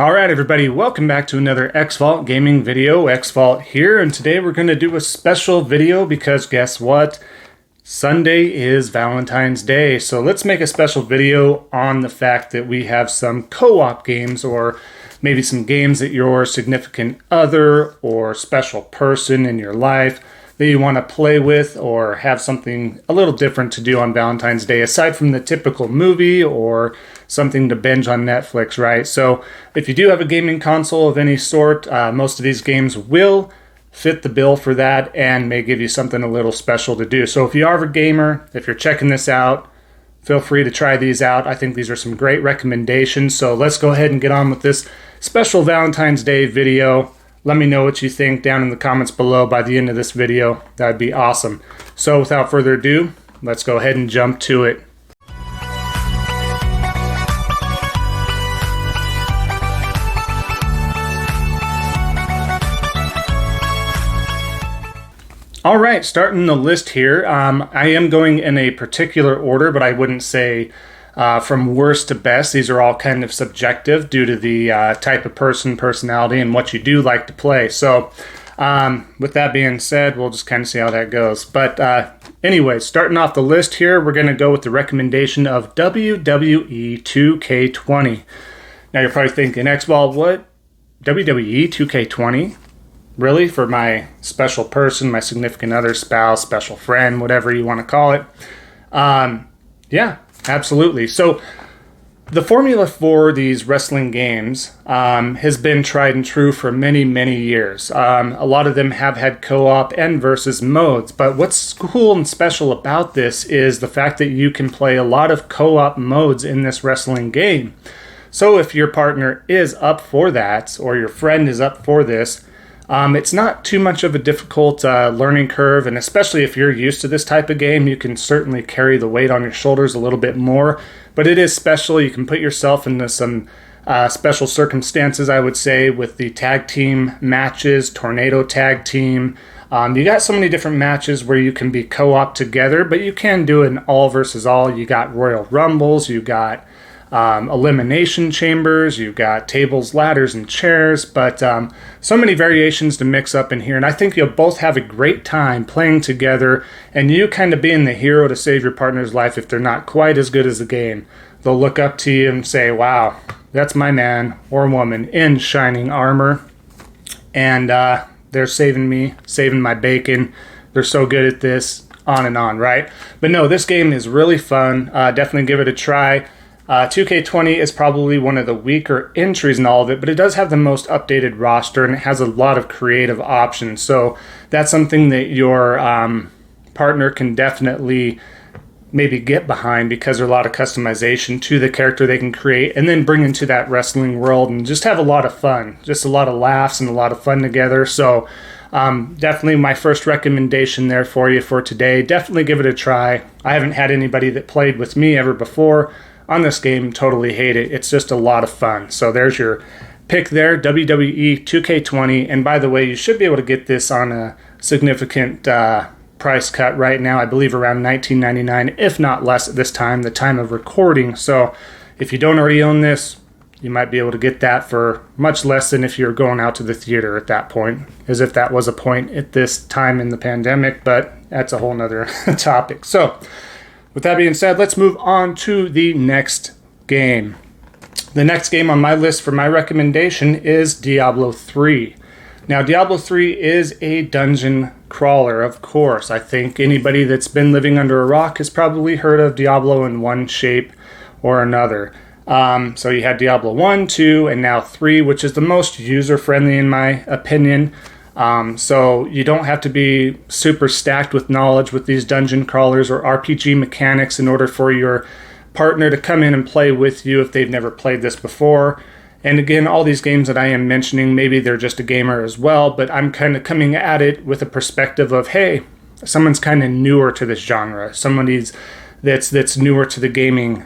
Alright everybody, welcome back to another Xvault gaming video. Xvault here, and today we're going to do a special video because guess what? Sunday is Valentine's Day, so let's make a special video on the fact that we have some co-op games, or maybe some games that your significant other or special person in your life that you want to play with or have something a little different to do on Valentine's Day aside from the typical movie or something to binge on Netflix, right? So if you do have a gaming console of any sort, most of these games will fit the bill for that and may give you something a little special to do. So if you are a gamer, if you're checking this out, feel free to try these out. I think these are some great recommendations. So let's go ahead and get on with this special Valentine's Day video. Let me know what you think down in the comments below by the end of this video. That'd be awesome. So without further ado, let's go ahead and jump to it. All right, starting the list here. I am going in a particular order, but I wouldn't say from worst to best. These are all kind of subjective due to the type of personality, and what you do like to play. So with that being said, we'll just kind of see how that goes. But anyway, starting off the list here, we're going to go with the recommendation of WWE 2K20. Now you're probably thinking, Xvault, what? WWE 2K20? Really? For my special person, my significant other, spouse, special friend, whatever you want to call it. Yeah, absolutely. So the formula for these wrestling games has been tried and true for many, many years. A lot of them have had co-op and versus modes, but what's cool and special about this is the fact that you can play a lot of co-op modes in this wrestling game. So if your partner is up for that, or your friend is up for this, it's not too much of a difficult learning curve, and especially if you're used to this type of game, you can certainly carry the weight on your shoulders a little bit more. But it is special. You can put yourself into some special circumstances, I would say, with the tag team matches, tornado tag team. You got so many different matches where you can be co-op together, but you can do an all versus all. You got Royal Rumbles, you got elimination chambers, you've got tables, ladders, and chairs, but so many variations to mix up in here, and I think you'll both have a great time playing together, and you kind of being the hero to save your partner's life if they're not quite as good as the game. They'll look up to you and say, wow, that's my man or woman in shining armor, and they're saving me, saving my bacon, they're so good at this, on and on, right? But no, this game is really fun. Definitely give it a try. 2K20 is probably one of the weaker entries in all of it, but it does have the most updated roster, and it has a lot of creative options. So that's something that your partner can definitely maybe get behind, because there's a lot of customization to the character they can create and then bring into that wrestling world and just have a lot of fun. Just a lot of laughs and a lot of fun together. So definitely my first recommendation there for you for today. Definitely give it a try. I haven't had anybody that played with me ever before on this game totally hate it. It's just a lot of fun. So there's your pick there, WWE 2K20. And by the way, you should be able to get this on a significant price cut right now. I believe around $19.99, if not less at this time, the time of recording. So if you don't already own this, you might be able to get that for much less than if you're going out to the theater at that point, as if that was a point at this time in the pandemic, but that's a whole nother topic. So with that being said, let's move on to the next game. The next game on my list for my recommendation is Diablo III. Now, Diablo III is a dungeon crawler, of course. I think anybody that's been living under a rock has probably heard of Diablo in one shape or another. So you had Diablo 1, 2, and now 3, which is the most user-friendly in my opinion. So you don't have to be super stacked with knowledge with these dungeon crawlers or RPG mechanics in order for your partner to come in and play with you if they've never played this before. And again, all these games that I am mentioning, maybe they're just a gamer as well, but I'm kind of coming at it with a perspective of, hey, someone's kind of newer to this genre. Somebody's that's newer to the gaming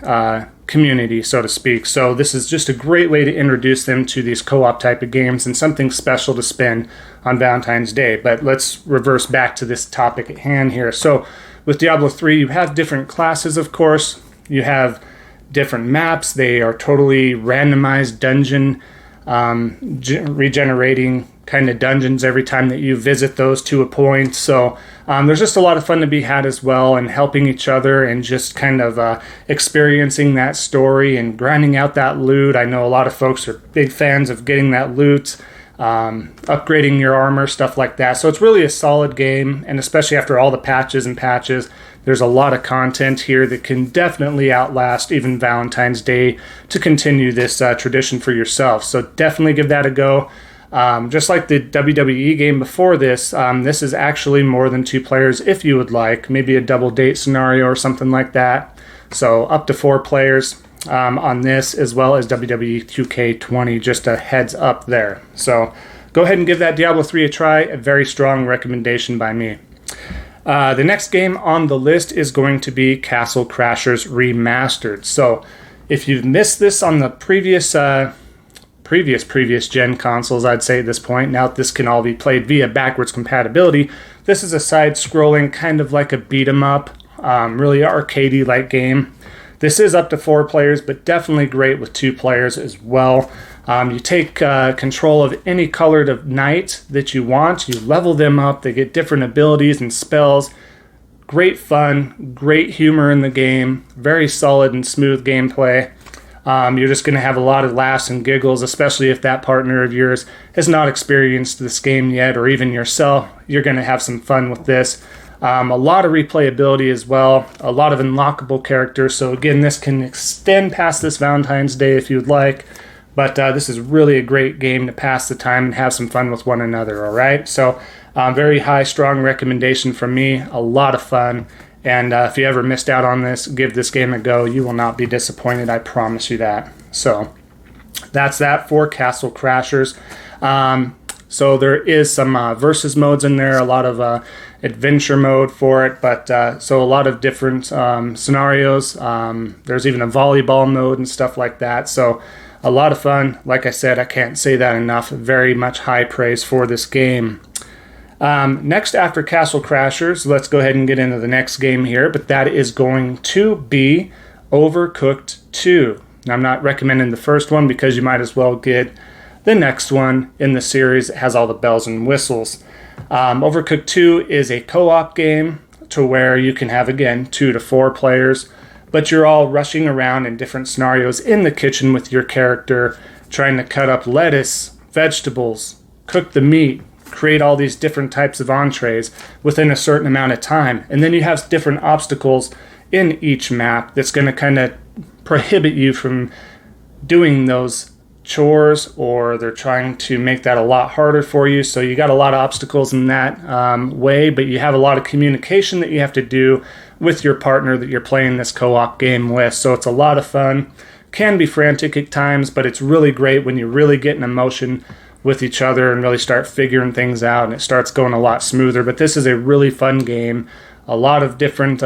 community, so to speak. So this is just a great way to introduce them to these co-op type of games and something special to spend on Valentine's Day. But let's reverse back to this topic at hand here. So with Diablo 3, you have different classes, of course. You have different maps. They are totally randomized dungeon regenerating kind of dungeons every time that you visit those to a point. So there's just a lot of fun to be had as well, and helping each other and just kind of experiencing that story and grinding out that loot. I know a lot of folks are big fans of getting that loot, upgrading your armor, stuff like that. So it's really a solid game, and especially after all the patches, there's a lot of content here that can definitely outlast even Valentine's Day to continue this tradition for yourself. So definitely give that a go. Just like the WWE game before this, this is actually more than 2 players if you would like, maybe a double date scenario or something like that. So up to 4 players on this, as well as WWE 2K20, just a heads up there. So go ahead and give that Diablo 3 a try, a very strong recommendation by me. The next game on the list is going to be Castle Crashers Remastered. So if you've missed this on the previous gen consoles, I'd say at this point, now that this can all be played via backwards compatibility, this is a side-scrolling kind of like a beat-em-up, really arcadey like game. This is up to 4 players, but definitely great with 2 players as well. You take control of any colored knight that you want. You level them up. They get different abilities and spells. Great fun, great humor in the game. Very solid and smooth gameplay. You're just going to have a lot of laughs and giggles, especially if that partner of yours has not experienced this game yet, or even yourself. You're going to have some fun with this. A lot of replayability as well, a lot of unlockable characters. So again, this can extend past this Valentine's Day if you'd like, but this is really a great game to pass the time and have some fun with one another, all right? So very high, strong recommendation from me, a lot of fun. And if you ever missed out on this, give this game a go. You will not be disappointed, I promise you that. So that's that for Castle Crashers. So there is some versus modes in there, a lot of adventure mode for it, but so a lot of different scenarios. There's even a volleyball mode and stuff like that. So a lot of fun. Like I said, I can't say that enough. Very much high praise for this game. Next, after Castle Crashers, let's go ahead and get into the next game here, but that is going to be Overcooked II. Now, I'm not recommending the first one because you might as well get the next one in the series that has all the bells and whistles. Overcooked 2 is a co-op game to where you can have, again, 2 to 4 players, but you're all rushing around in different scenarios in the kitchen with your character, trying to cut up lettuce, vegetables, cook the meat, create all these different types of entrees within a certain amount of time. And then you have different obstacles in each map that's going to kind of prohibit you from doing those chores, or they're trying to make that a lot harder for you. So you got a lot of obstacles in that way, but you have a lot of communication that you have to do with your partner that you're playing this co-op game with. So it's a lot of fun. Can be frantic at times, but it's really great when you really get an emotion with each other and really start figuring things out, and it starts going a lot smoother. But this is a really fun game. A lot of different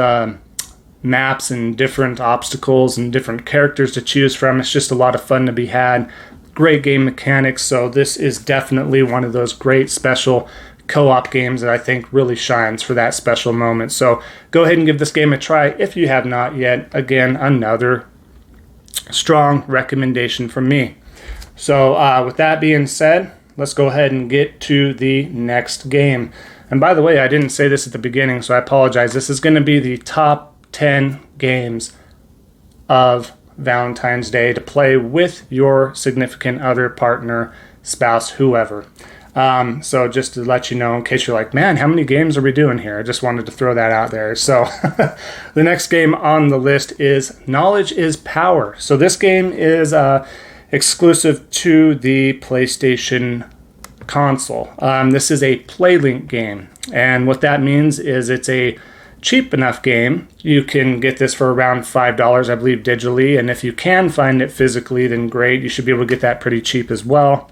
maps and different obstacles and different characters to choose from. It's just a lot of fun to be had. Great game mechanics. So this is definitely one of those great special co-op games that I think really shines for that special moment. So go ahead and give this game a try if you have not yet. Again, another strong recommendation from me. So with that being said, let's go ahead and get to the next game. And by the way, I didn't say this at the beginning, so I apologize. This is going to be the top 10 games of Valentine's Day to play with your significant other, partner, spouse, whoever. So just to let you know, in case you're like, man, how many games are we doing here? I just wanted to throw that out there. So the next game on the list is Knowledge is Power. So this game is exclusive to the PlayStation console. This is a PlayLink game, and what that means is it's a cheap enough game. You can get this for around $5, I believe, digitally, and if you can find it physically, then great. You should be able to get that pretty cheap as well.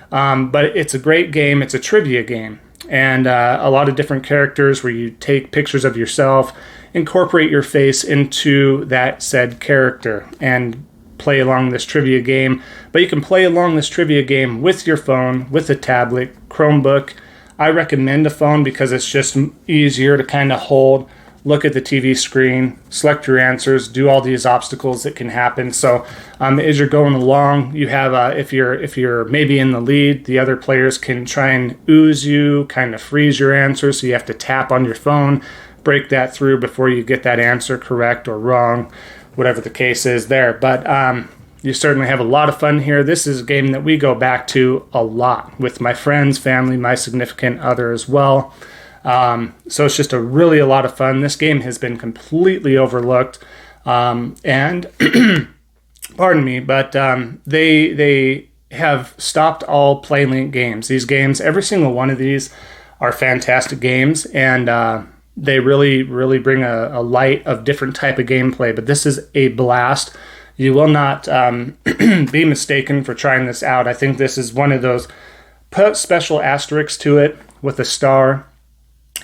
But it's a great game. It's a trivia game, and a lot of different characters where you take pictures of yourself, incorporate your face into that said character, and play along this trivia game. But you can play along this trivia game with your phone, with a tablet, Chromebook. I recommend a phone because it's just easier to kind of hold look at the TV screen, select your answers, do all these obstacles that can happen. So as you're going along, you have if you're maybe in the lead, the other players can try and ooze you, kind of freeze your answer. So you have to tap on your phone, break that through before you get that answer correct or wrong, whatever the case is there. But you certainly have a lot of fun here. This is a game that we go back to a lot with my friends, family, my significant other as well. So it's just a lot of fun. This game has been completely overlooked. And pardon me, but they have stopped all PlayLink games. These games, every single one of these are fantastic games, and they really bring a light of different type of gameplay. But this is a blast. You will not be mistaken for trying this out. I think this is one of those, put special asterisks to it with a star,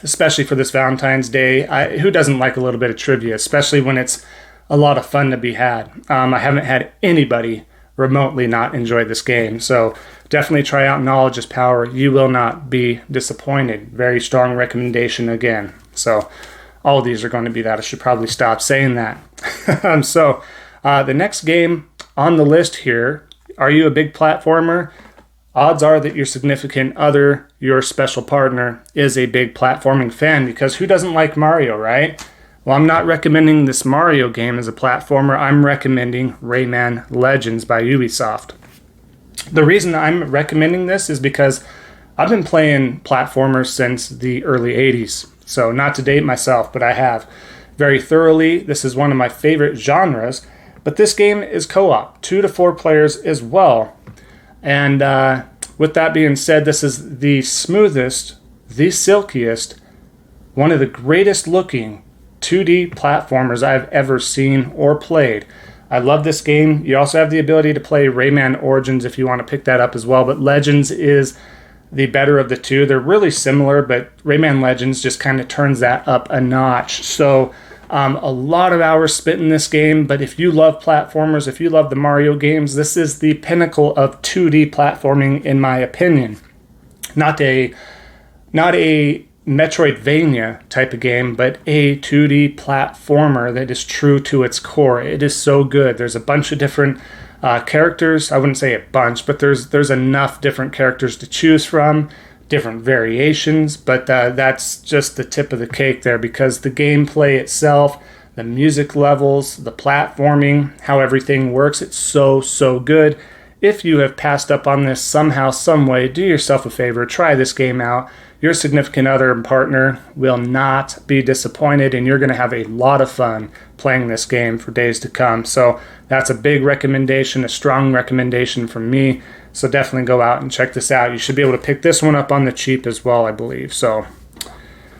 especially for this Valentine's Day. Who doesn't like a little bit of trivia, especially when it's a lot of fun to be had? I haven't had anybody remotely not enjoy this game. So definitely try out Knowledge is Power. You will not be disappointed. Very strong recommendation again. So all of these are going to be that. I should probably stop saying that. The next game on the list here, are you a big platformer? Odds are that your significant other, your special partner, is a big platforming fan, because who doesn't like Mario, right? Well, I'm not recommending this Mario game as a platformer. I'm recommending Rayman Legends by Ubisoft. The reason I'm recommending this is because I've been playing platformers since the early 80s. So not to date myself, but I have very thoroughly. This is one of my favorite genres. But this game is co-op, 2 to 4 players as well. And with that being said, this is the smoothest, the silkiest, one of the greatest looking 2D platformers I've ever seen or played. I love this game. You also have the ability to play Rayman Origins if you want to pick that up as well. But Legends is the better of the two. They're really similar, but Rayman Legends just kind of turns that up a notch. So a lot of hours spent in this game, but if you love platformers, if you love the Mario games, this is the pinnacle of 2D platforming, in my opinion. Not a Metroidvania type of game, but a 2D platformer that is true to its core. It is so good. There's a bunch of different characters. I wouldn't say a bunch, but there's enough different characters to choose from. Different variations, but that's just the tip of the cake there, because the gameplay itself, the music levels, the platforming, how everything works, it's so good. If you have passed up on this somehow, some way, do yourself a favor, try this game out. Your significant other and partner will not be disappointed, and you're going to have a lot of fun playing this game for days to come. So that's a big recommendation, a strong recommendation from me. So definitely go out and check this out. You should be able to pick this one up on the cheap as well, I believe. So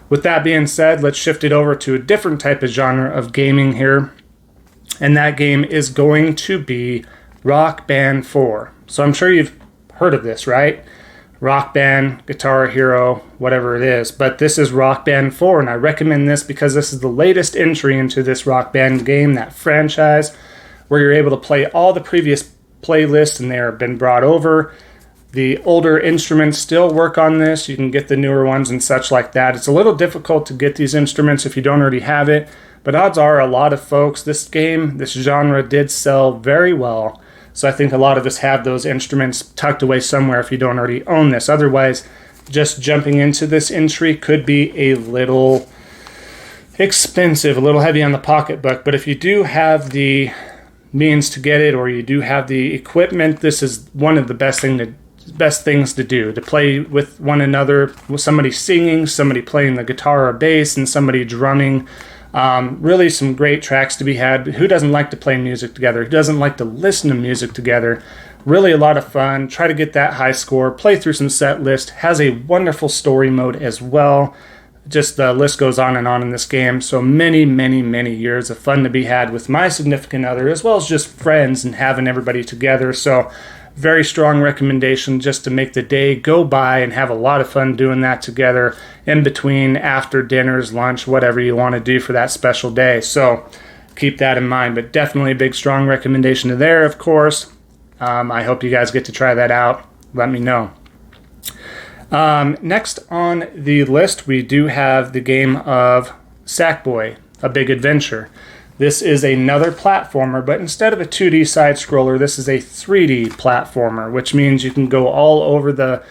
with that being said, let's shift it over to a different type of genre of gaming here. And that game is going to be Rock Band 4. So I'm sure you've heard of this, right? Rock Band, Guitar Hero, whatever it is. But this is Rock Band 4, and I recommend this because this is the latest entry into this Rock Band game, that franchise, where you're able to play all the previous playlists, and they have been brought over. The older instruments still work on this. You can get the newer ones and such like that. It's a little difficult to get these instruments if you don't already have it, but odds are a lot of folks, this game, this genre did sell very well. So I think a lot of us have those instruments tucked away somewhere if you don't already own this. Otherwise, just jumping into this entry could be a little expensive, a little heavy on the pocketbook. But if you do have the means to get it, or you do have the equipment, this is one of the best things to do, to play with one another, with somebody singing, somebody playing the guitar or bass, and somebody drumming. Really some great tracks to be had. Who doesn't like to play music together? Who doesn't like to listen to music together? Really a lot of fun. Try to get that high score. Play through some set list. Has a wonderful story mode as well. Just the list goes on in this game. So many years of fun to be had with my significant other, as well as just friends and having everybody together. So very strong recommendation just to make the day go by and have a lot of fun doing that together in between, after dinners, lunch, whatever you want to do for that special day. So keep that in mind. But definitely a big strong recommendation to there, of course. I hope you guys get to try that out. Let me know. Next on the list, we do have the game of Sackboy A Big Adventure. This is another platformer, but instead of a 2D side-scroller, this is a 3D platformer, which means you can go all over the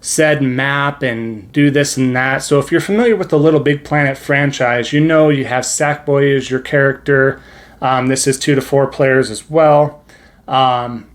said map and do this and that. So if you're familiar with the Little Big Planet franchise, you know you have Sackboy as your character. This is 2 to 4 players as well. And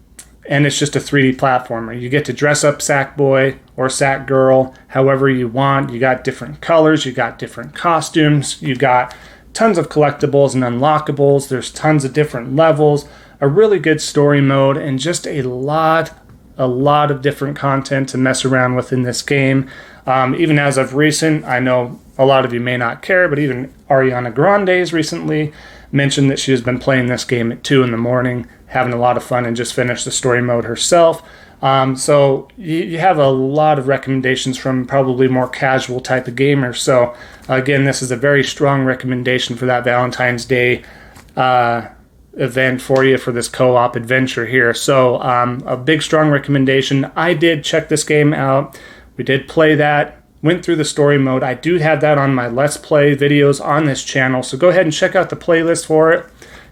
it's just a 3D platformer. You get to dress up Sackboy or Sackgirl however you want. You got different colors, you got different costumes, you got tons of collectibles and unlockables. There's tons of different levels, a really good story mode, and just a lot of different content to mess around with in this game. Even as of recent, I know a lot of you may not care, but even Ariana Grande's recently mentioned that she has been playing this game at 2 in the morning, having a lot of fun, and just finished the story mode herself. So you have a lot of recommendations from probably more casual type of gamers. So again, this is a very strong recommendation for that Valentine's Day event for you for this co-op adventure here. So a big strong recommendation. I did check this game out. We did play that, went through the story mode. I do have that on my Let's Play videos on this channel, so go ahead and check out the playlist for it.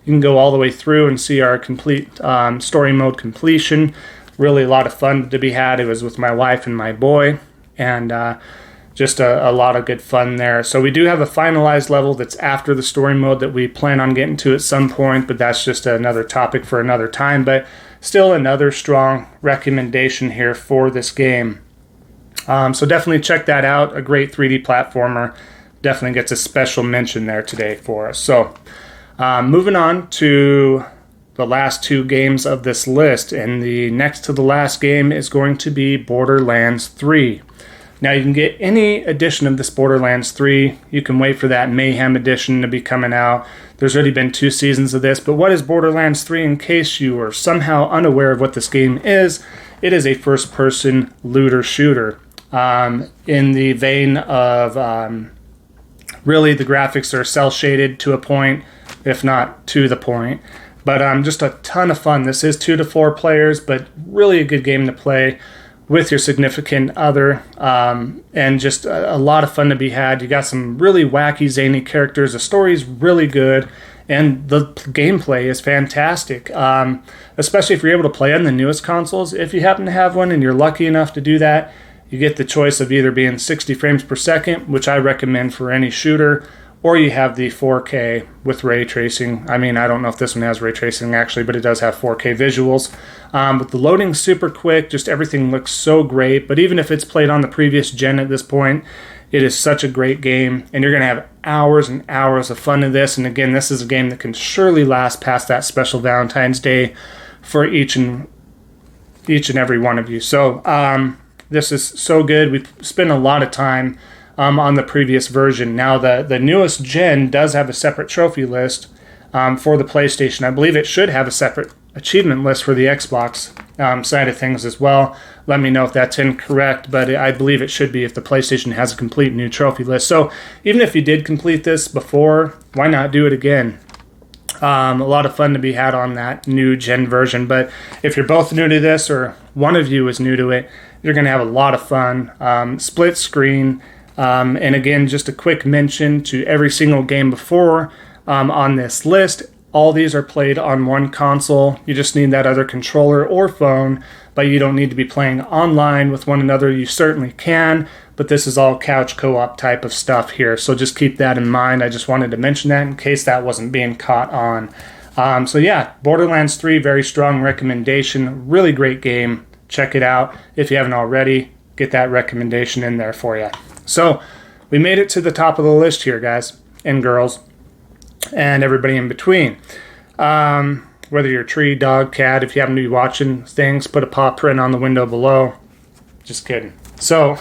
You can go all the way through and see our complete story mode completion. Really a lot of fun to be had. It was with my wife and my boy, and just a lot of good fun there. So we do have a finalized level that's after the story mode that we plan on getting to at some point, but that's just another topic for another time. But still another strong recommendation here for this game. So definitely check that out. A great 3D platformer. Definitely gets a special mention there today for us. So moving on to the last 2 games of this list, and the next to the last game is going to be Borderlands 3. Now you can get any edition of this Borderlands 3. You can wait for that Mayhem edition to be coming out. There's already been 2 seasons of this, but what is Borderlands 3 in case you are somehow unaware of what this game is? It is a first-person looter shooter. In the vein of really the graphics are cel-shaded to a point, if not to the point. But just a ton of fun. This is 2 to 4 players, but really a good game to play with your significant other, and just a lot of fun to be had. You got some really wacky, zany characters. The story's really good, and the gameplay is fantastic, especially if you're able to play on the newest consoles. If you happen to have one and you're lucky enough to do that, you get the choice of either being 60 frames per second, which I recommend for any shooter, or you have the 4K with ray tracing. I mean, I don't know if this one has ray tracing actually, but it does have 4K visuals. But the loading's super quick, just everything looks so great. But even if it's played on the previous gen at this point, it is such a great game, and you're going to have hours and hours of fun in this. And again, this is a game that can surely last past that special Valentine's Day for each and every one of you. So this is so good. We've spent a lot of time on the previous version. Now the newest gen does have a separate trophy list for the PlayStation. I believe it should have a separate achievement list for the Xbox side of things as well. Let me know if that's incorrect, but I believe it should be if the PlayStation has a complete new trophy list. So even if you did complete this before, why not do it again? A lot of fun to be had on that new gen version. But if you're both new to this, or one of you is new to it, you're going to have a lot of fun. Split screen. And again, just a quick mention to every single game before on this list. All these are played on one console. You just need that other controller or phone, but you don't need to be playing online with one another. You certainly can, but this is all couch co-op type of stuff here. So just keep that in mind. I just wanted to mention that in case that wasn't being caught on. So yeah, Borderlands 3, very strong recommendation. Really great game. Check it out. If you haven't already, get that recommendation in there for you. So we made it to the top of the list here, guys and girls, and everybody in between. Whether you're a tree, dog, cat, if you happen to be watching things, put a paw print on the window below. Just kidding. So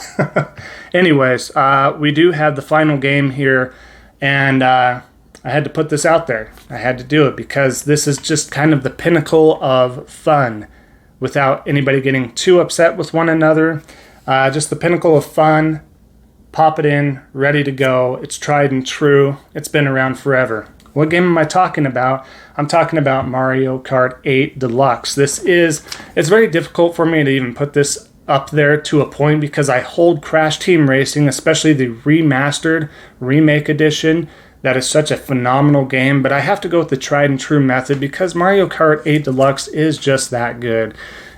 anyways, we do have the final game here, and I had to put this out there. I had to do it because this is just kind of the pinnacle of fun without anybody getting too upset with one another. Just the pinnacle of fun. Pop it in, ready to go. It's tried and true. It's been around forever. What game am I talking about? I'm talking about Mario Kart 8 Deluxe. It's very difficult for me to even put this up there to a point because I hold Crash Team Racing, especially the remastered remake edition. That is such a phenomenal game, but I have to go with the tried and true method because Mario Kart 8 Deluxe is just that good.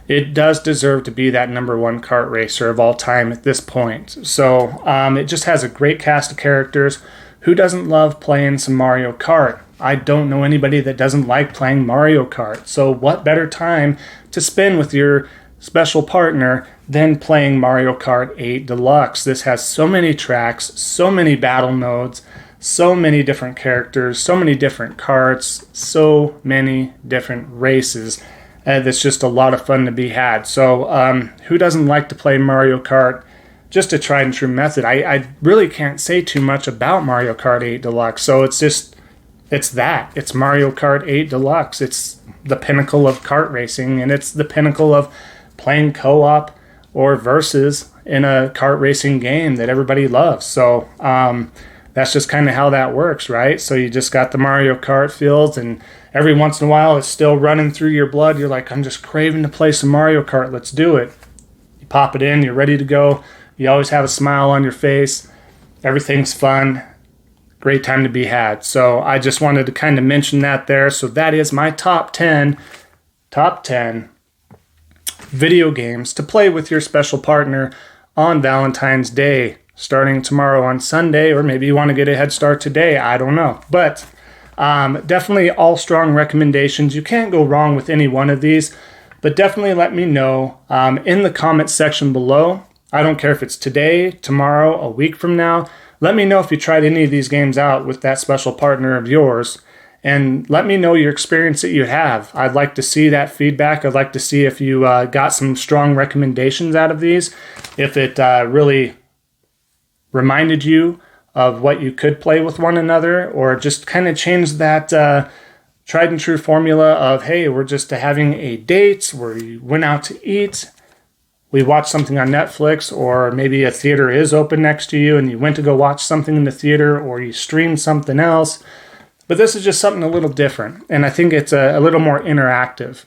It does deserve to be that #1 kart racer of all time at this point. So it just has a great cast of characters. Who doesn't love playing some Mario Kart? I don't know anybody that doesn't like playing Mario Kart. So what better time to spend with your special partner than playing Mario Kart 8 Deluxe? This has so many tracks, so many battle modes, so many different characters, so many different karts, so many different races. That's just a lot of fun to be had. So who doesn't like to play Mario Kart? Just a tried and true method. I really can't say too much about Mario Kart 8 Deluxe. So it's that. It's Mario Kart 8 Deluxe. It's the pinnacle of kart racing, and it's the pinnacle of playing co-op or versus in a kart racing game that everybody loves. So that's just kind of how that works, right? So you just got the Mario Kart fields, and every once in a while it's still running through your blood. You're like, I'm just craving to play some Mario Kart. Let's do it. You pop it in. You're ready to go. You always have a smile on your face. Everything's fun. Great time to be had. So I just wanted to kind of mention that there. So that is my top 10 video games to play with your special partner on Valentine's Day, starting tomorrow on Sunday, or maybe you want to get a head start today. I don't know. But definitely all strong recommendations. You can't go wrong with any one of these, but definitely let me know in the comment section below. I don't care if it's today, tomorrow, a week from now. Let me know if you tried any of these games out with that special partner of yours, and let me know your experience that you have. I'd like to see that feedback. I'd like to see if you got some strong recommendations out of these, if it really reminded you of what you could play with one another, or just kind of changed that tried and true formula of, hey, we're just having a date where we went out to eat, we watched something on Netflix, or maybe a theater is open next to you and you went to go watch something in the theater, or you streamed something else. But this is just something a little different, and I think it's a little more interactive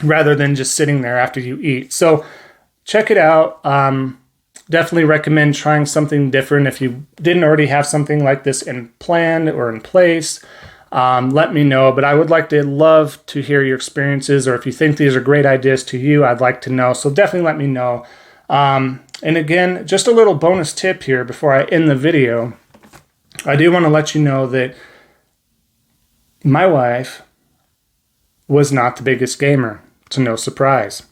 rather than just sitting there after you eat. So check it out. Definitely recommend trying something different. If you didn't already have something like this in planned or in place, let me know. But I would love to hear your experiences, or if you think these are great ideas to you, I'd like to know. So definitely let me know. And again, just a little bonus tip here before I end the video. I do want to let you know that my wife was not the biggest gamer, to no surprise.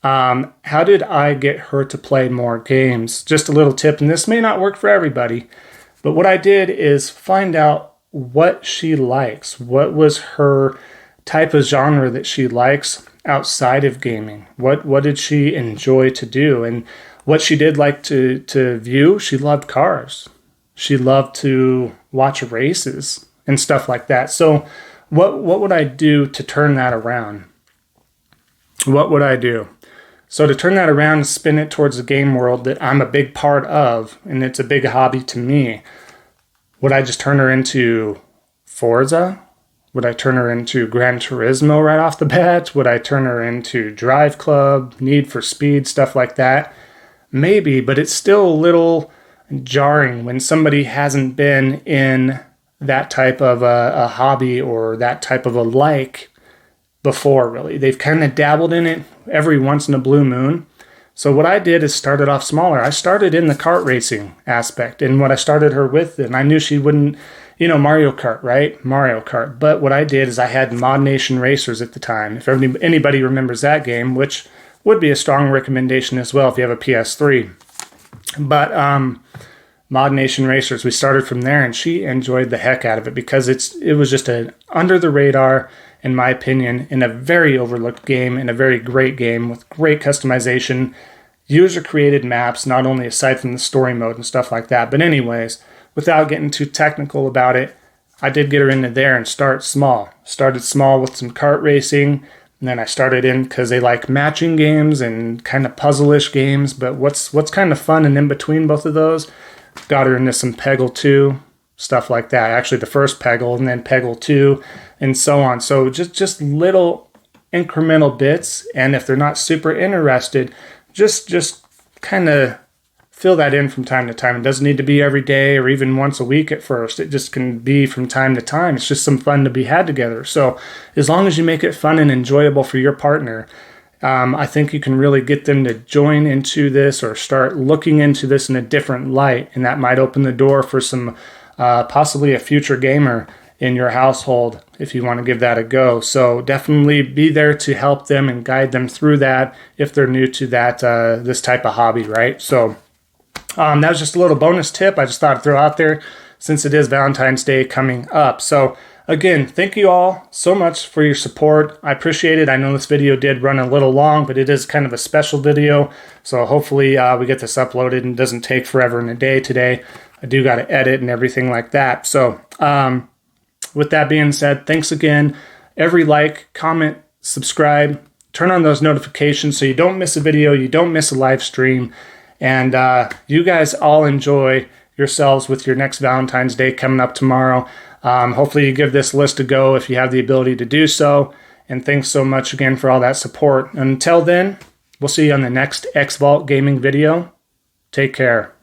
How did I get her to play more games? Just a little tip, and this may not work for everybody, but what I did is find out what she likes. What was her type of genre that she likes outside of gaming? What did she enjoy to do? And what she did like to view, she loved cars. She loved to watch races and stuff like that. So what would I do to turn that around? What would I do? So to turn that around and spin it towards the game world that I'm a big part of, and it's a big hobby to me, would I just turn her into Forza? Would I turn her into Gran Turismo right off the bat? Would I turn her into Drive Club, Need for Speed, stuff like that? Maybe, but it's still a little jarring when somebody hasn't been in that type of a hobby or that type of a like before, really. They've kind of dabbled in it every once in a blue moon. So what I did is started off smaller. I started in the kart racing aspect, and what I started her with, and I knew she wouldn't, Mario Kart, right? Mario Kart. But what I did is I had Mod Nation Racers at the time. If anybody remembers that game, which would be a strong recommendation as well if you have a PS3. But Mod Nation Racers, we started from there, and she enjoyed the heck out of it because it was just an under the radar, in my opinion, in a very overlooked game, in a very great game with great customization, user-created maps, not only aside from the story mode and stuff like that. But anyways, without getting too technical about it, I did get her into there and start small. Started small with some kart racing, and then I started in because they like matching games and kind of puzzle-ish games. But what's kind of fun and in between both of those, got her into some Peggle 2, stuff like that. Actually, the first Peggle and then Peggle 2, and so on. So just little incremental bits, and if they're not super interested, just kind of fill that in from time to time. It doesn't need to be every day or even once a week at first. It just can be from time to time. It's just some fun to be had together. So as long as you make it fun and enjoyable for your partner, I think you can really get them to join into this or start looking into this in a different light. And that might open the door for some possibly a future gamer in your household if you want to give that a go. So definitely be there to help them and guide them through that if they're new to that this type of hobby, right? So that was just a little bonus tip I just thought I'd throw out there since it is Valentine's Day coming up. So again, thank you all so much for your support. I appreciate it. I know this video did run a little long, but it is kind of a special video. So hopefully we get this uploaded and it doesn't take forever and a day today. I do got to edit and everything like that. So with that being said, thanks again. Every like, comment, subscribe, turn on those notifications so you don't miss a video, you don't miss a live stream. And you guys all enjoy yourselves with your next Valentine's Day coming up tomorrow. Hopefully you give this list a go if you have the ability to do so. And thanks so much again for all that support. Until then, we'll see you on the next Xvault gaming video. Take care.